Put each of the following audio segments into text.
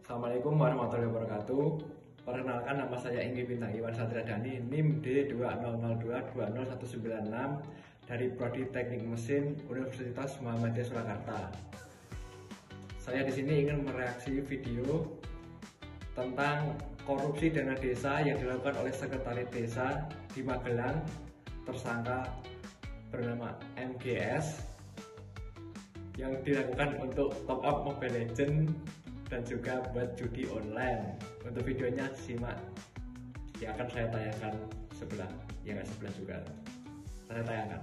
Assalamualaikum warahmatullahi wabarakatuh. Perkenalkan, nama saya Inggi Bintang Iwan Satria Dani, NIM D20020196 dari Prodi Teknik Mesin Universitas Muhammadiyah Surakarta. Saya di sini ingin mereaksi video tentang korupsi dana desa yang dilakukan oleh Sekretaris Desa di Magelang, tersangka bernama MGS, yang dilakukan untuk top up Mobile Legends dan juga buat judi online. Untuk videonya simak yang akan saya tayangkan sebelah, yang sebelah juga saya tayangkan.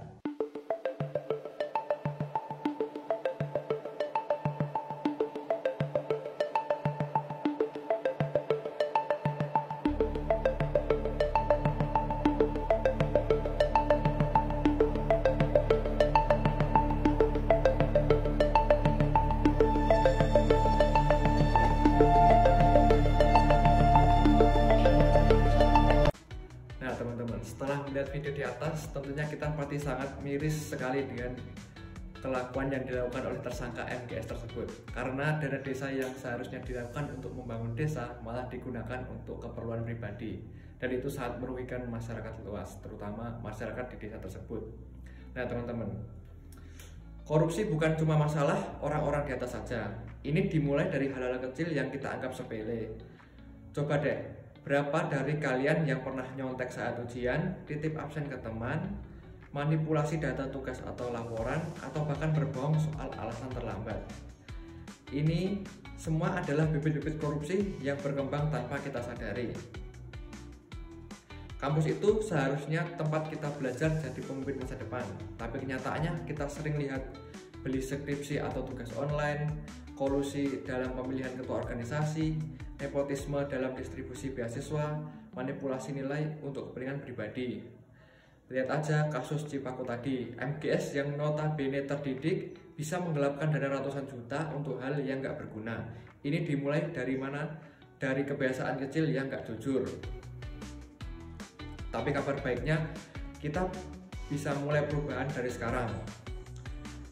Teman-teman, setelah melihat video di atas, tentunya kita pasti sangat miris sekali dengan kelakuan yang dilakukan oleh tersangka MGS tersebut. Karena dana desa yang seharusnya dilakukan untuk membangun desa malah digunakan untuk keperluan pribadi, dan itu sangat merugikan masyarakat luas, terutama masyarakat di desa tersebut. Nah teman-teman, korupsi bukan cuma masalah orang-orang di atas saja. Ini dimulai dari hal-hal kecil yang kita anggap sepele. Coba deh, berapa dari kalian yang pernah nyontek saat ujian, titip absen ke teman, manipulasi data tugas atau laporan, atau bahkan berbohong soal alasan terlambat? Ini semua adalah bibit-bibit korupsi yang berkembang tanpa kita sadari. Kampus itu seharusnya tempat kita belajar jadi pemimpin masa depan, tapi kenyataannya kita sering lihat beli skripsi atau tugas online, kolusi dalam pemilihan ketua organisasi, nepotisme dalam distribusi beasiswa, manipulasi nilai untuk kepentingan pribadi. Lihat aja kasus Cipaku tadi, MGS yang notabene terdidik bisa menggelapkan dana ratusan juta untuk hal yang nggak berguna. Ini dimulai dari mana? Dari kebiasaan kecil yang nggak jujur. Tapi kabar baiknya, kita bisa mulai perubahan dari sekarang.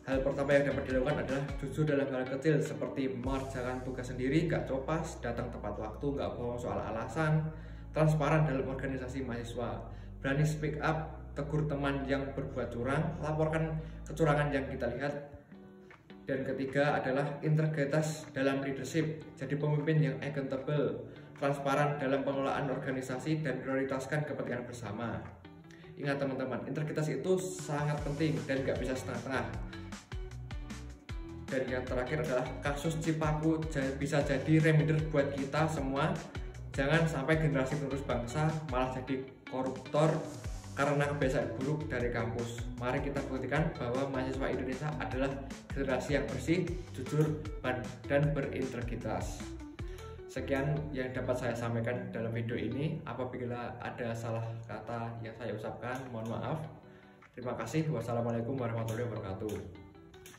Hal pertama yang dapat dilakukan adalah jujur dalam hal kecil, seperti mengerjakan tugas sendiri, gak copas, datang tepat waktu, gak bohong soal alasan, transparan dalam organisasi mahasiswa, berani speak up, tegur teman yang berbuat curang, laporkan kecurangan yang kita lihat. Dan ketiga adalah integritas dalam leadership, jadi pemimpin yang accountable, transparan dalam pengelolaan organisasi, dan prioritaskan kepentingan bersama. Ingat teman-teman, integritas itu sangat penting dan gak bisa setengah-tengah. Dan yang terakhir adalah kasus Cipaku bisa jadi reminder buat kita semua. Jangan sampai generasi penerus bangsa malah jadi koruptor karena kebiasaan buruk dari kampus. Mari kita buktikan bahwa mahasiswa Indonesia adalah generasi yang bersih, jujur, dan berintegritas. Sekian yang dapat saya sampaikan dalam video ini. Apabila ada salah kata yang saya ucapkan, mohon maaf. Terima kasih. Wassalamualaikum warahmatullahi wabarakatuh.